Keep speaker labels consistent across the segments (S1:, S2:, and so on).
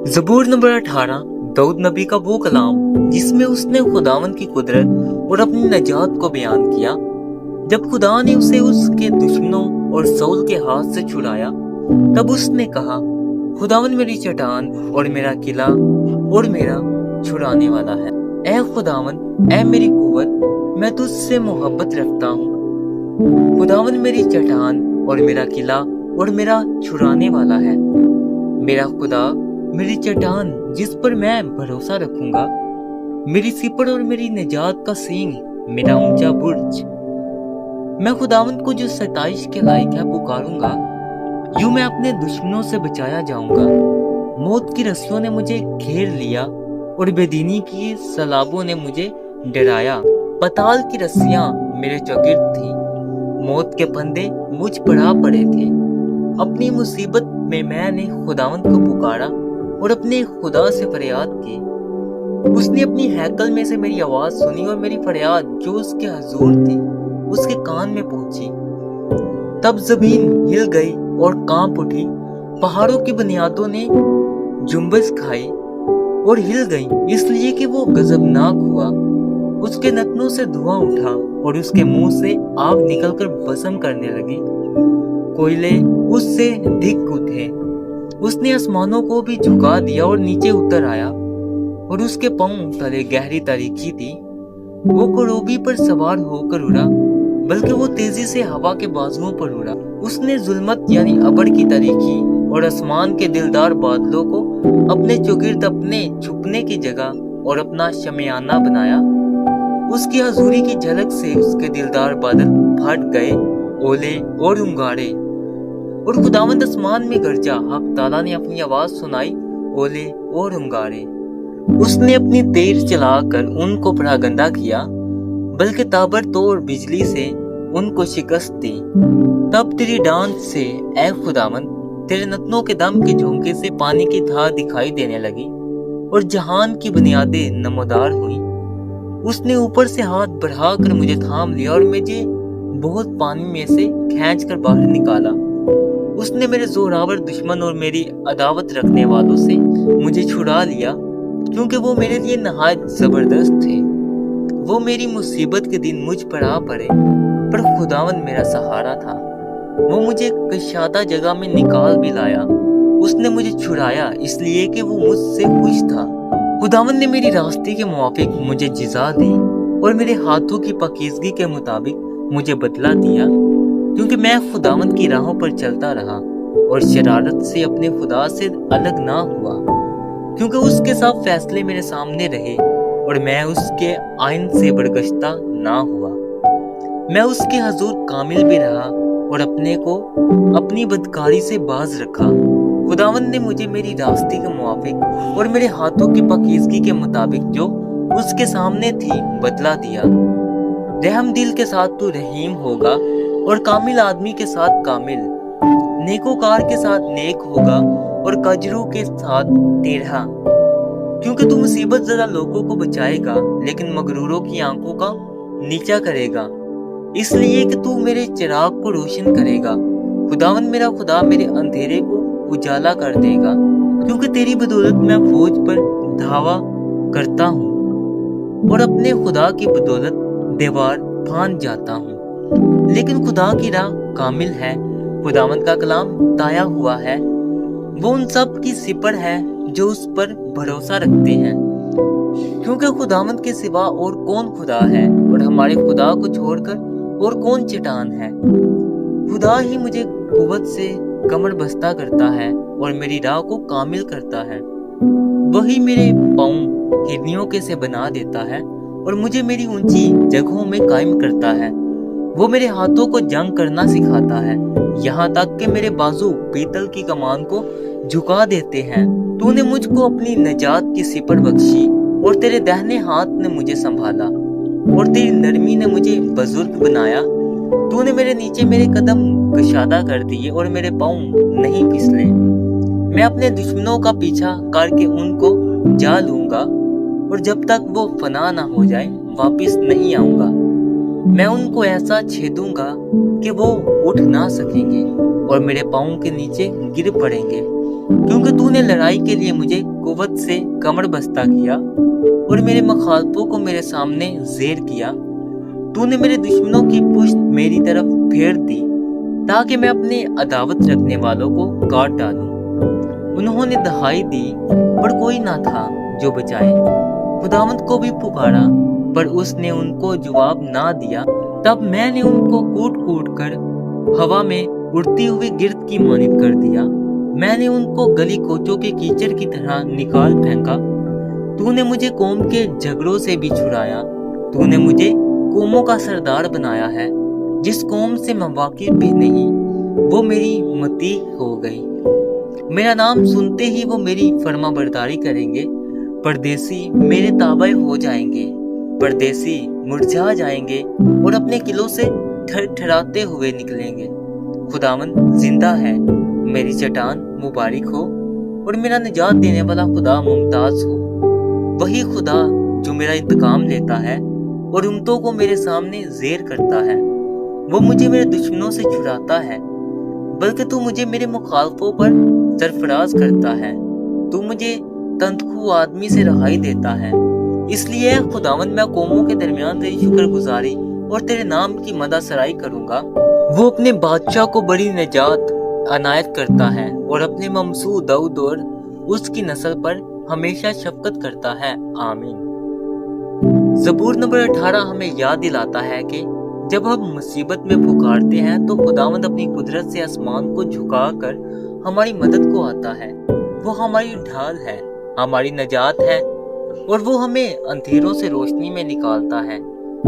S1: ज़बूर number 18 Dawood नबी का वो कलाम जिसमें उसने खुदावंद की कुदरत और अपनी नजात को बयान किया। जब खुदा ने उसे उसके दुश्मनों और सऊल के हाथ से छुड़ाया, तब उसने कहा, खुदावंद मेरी चट्टान और मेरा किला और मेरा छुड़ाने वाला है। ऐ खुदावंद, ऐ मेरी कुव्वत, मैं तुझसे मोहब्बत रखता हूँ। खुदावंद मेरी चट्टान और मेरा किला और मेरा छुड़ाने वाला है। मेरा खुदा मेरी चट्टान जिस पर मैं भरोसा रखूंगा, मेरी सिपड़ और मेरी निजात का सींग, मेरा ऊंचा बुर्ज। मैं खुदावंद को जो सताइश के लायक है पुकारूंगा, यूं मैं अपने दुश्मनों से बचाया जाऊंगा। मौत की रस्सियों ने मुझे घेर लिया और बेदीनी की सलाबों ने मुझे डराया। पताल की रस्सियां मेरे चौगिर्द थी, मौत के फंदे मुझ पर आ पड़े थे। अपनी मुसीबत में मैंने खुदावंद को पुकारा और अपने खुदा से फरियाद की। उसने अपनी हैकल में से मेरी आवाज सुनी और मेरी फरियाद जो उसके हुजूर थी उसके कान में पहुंची। तब जमीन हिल गई और कांप उठी, पहाड़ों की बुनियादों ने जुम्बश खाई और हिल गई, इसलिए कि वो गजबनाक हुआ। उसके नथनों से धुआं उठा और उसके मुंह से आग निकलकर भस्म करने लगी। कोयले उससे धिक उठे। उसने आसमानों को भी झुका दिया और नीचे उतर आया, और उसके पांव तले गहरी तारीकी थी। वो करोबी पर सवार होकर उड़ा, बल्कि वो तेजी से हवा के बाजुओं पर उड़ा। उसने जुल्मत यानी अबड़ की तारीकी और आसमान के दिलदार बादलों को अपने चौगिर्द, अपने छुपने की जगह और अपना शमियाना बनाया। उसकी हजूरी की झलक से उसके दिलदार बादल फट गए, ओले और उंगारे। और खुदावंद आसमान में गरजा, हक ताला ने अपनी आवाज सुनाई, ओले और उंगारे। उसने अपनी तीर चलाकर उनको परागंदा किया, बल्कि ताबड़तोड़ बिजली से उनको शिकस्त दी। तब तेरी डांट से ऐ खुदावंद, तेरे नथनों के दम के झोंके से पानी की धार दिखाई देने लगी और जहान की बुनियादें नमोदार हुई। उसने ऊपर से हाथ बढ़ाकर मुझे थाम लिया और मुझे बहुत पानी में से खींचकर बाहर निकाला। उसने मेरे जोरावर दुश्मन और मेरी अदावत रखने वालों से मुझे छुड़ा लिया, क्योंकि वो मेरे लिए नहायत जबरदस्त थे। वो मेरी मुसीबत के दिन मुझ पर आ पड़े, पर खुदावंद मेरा सहारा था। वो मुझे कशादा जगह में निकाल भी लाया। उसने मुझे छुड़ाया इसलिए कि वो मुझसे खुश था। खुदावंद ने मेरी रास्ते के मुवाफिक मुझे जिजा दी और मेरे हाथों की पाकीज़गी के मुताबिक मुझे बदला दिया, क्योंकि मैं खुदावंद की राहों पर चलता रहा और शरारत से अपने खुदा से अलग ना हुआ, क्योंकि उसके सब फैसले मेरे सामने रहे और मैं उसके आइन से बरगश्ता ना हुआ। मैं उसके हजूर कामिल भी रहा और अपने को अपनी बदकारी से बाज रखा। खुदावंद ने मुझे मेरी रास्ते के मुवाफिक और मेरे हाथों की पाकीज़गी के मुताबिक जो उसके सामने थी बदला दिया। रहम दिल के साथ तू रहीम होगा और कामिल आदमी के साथ कामिल, नेकोकार के साथ नेक होगा और कजरू के साथ टेढ़ा, क्योंकि तू मुसीबत ज़दा लोगों को बचाएगा लेकिन मगरूरों की आंखों का नीचा करेगा, इसलिए कि तू मेरे चिराग को रोशन करेगा। खुदावंद मेरा खुदा मेरे अंधेरे को उजाला कर देगा, क्योंकि तेरी बदौलत मैं फौज पर धावा करता हूँ और अपने खुदा की बदौलत दीवार फांद जाता हूँ। लेकिन खुदा की राह कामिल है, खुदावंद का कलाम ताया हुआ है। वो उन सब की सिपड़ है जो उस पर भरोसा रखते हैं, क्योंकि खुदावंद के सिवा और कौन खुदा है और हमारे खुदा को छोड़कर और कौन चट्टान है। खुदा ही मुझे कुव्वत से कमर बस्ता करता है और मेरी राह को कामिल करता है। वही मेरे पाँव हिरनियों के से बना देता है और मुझे मेरी ऊंची जगहों में कायम करता है। वो मेरे हाथों को जंग करना सिखाता है, यहाँ तक कि मेरे बाजू पीतल की कमान को झुका देते हैं। तूने मुझको अपनी नजात की सिपड़ बख्शी और तेरे दाहिने हाथ ने मुझे संभाला और तेरी नरमी ने मुझे बुजुर्ग बनाया। तूने मेरे नीचे मेरे कदम कशादा कर दिए और मेरे पाँव नहीं फिसले। मैं अपने दुश्मनों का पीछा करके उनको जा लूंगा और जब तक वो फना ना हो जाए वापस नहीं आऊंगा। मैं उनको ऐसा छेदूंगा कि वो उठ ना सकेंगे और मेरे पाँव के नीचे गिर पड़ेंगे। क्योंकि तूने लड़ाई के लिए मुझे कुव्वत से कमर बस्ता किया और मेरे मखालफों को मेरे सामने ज़ेर किया। तूने मेरे दुश्मनों की पुश्त मेरी तरफ फेर दी ताकि मैं अपने अदावत रखने वालों को काट डालूं। उन्होंने दहाई दी पर कोई ना था जो बचाए। खुदावंद को भी पुकारा पर उसने उनको जवाब ना दिया। तब मैंने उनको कूट कूट कर हवा में उड़ती हुई गिरद की मानित कर दिया। मैंने उनको गली कोचों के कीचड़ की तरह निकाल फेंका। तूने मुझे कौम के झगड़ों से भी छुड़ाया। तूने मुझे कौमों का सरदार बनाया है। जिस कौम से मैं वाकिफ भी नहीं, वो मेरी मती हो गई। मेरा नाम सुनते ही वो मेरी फर्माबरदारी करेंगे। परदेसी मेरे ताबे हो जाएंगे। परदेसी मुरझा जाएंगे और अपने किलों से ठरठराते हुए निकलेंगे। खुदावंद जिंदा है, मेरी चट्टान मुबारक हो और मेरा निजात देने वाला खुदा मुमताज हो। वही खुदा जो मेरा इंतकाम लेता है और उम्मतों को मेरे सामने ज़ेर करता है। वो मुझे मेरे दुश्मनों से छुड़ाता है, बल्कि तू मुझे मेरे मुखालफों पर सरफराज करता है। तू मुझे तंदखू आदमी से रहाई देता है। इसलिए खुदावंद मैं कौमों के दरमियान तेरी शुक्रगुजारी और तेरे नाम की मदा सराई करूंगा। वो अपने बादशाह को बड़ी निजात अनायत करता है और अपने ममसू दाऊद और उसकी नस्ल पर हमेशा शफकत करता है। आमीन। ज़बूर नंबर 18 हमें याद दिलाता है कि जब हम मुसीबत में पुकारते हैं तो खुदावंद अपनी कुदरत से आसमान को झुकाकर हमारी मदद को आता है। वो हमारी ढाल है, हमारी नजात है और वो हमें अंधेरों से रोशनी में निकालता है।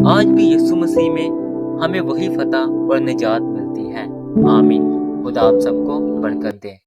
S1: आज भी यीशु मसीह में हमें वही फतह और निजात मिलती है। आमीन। खुदा आप सबको बरकत दे।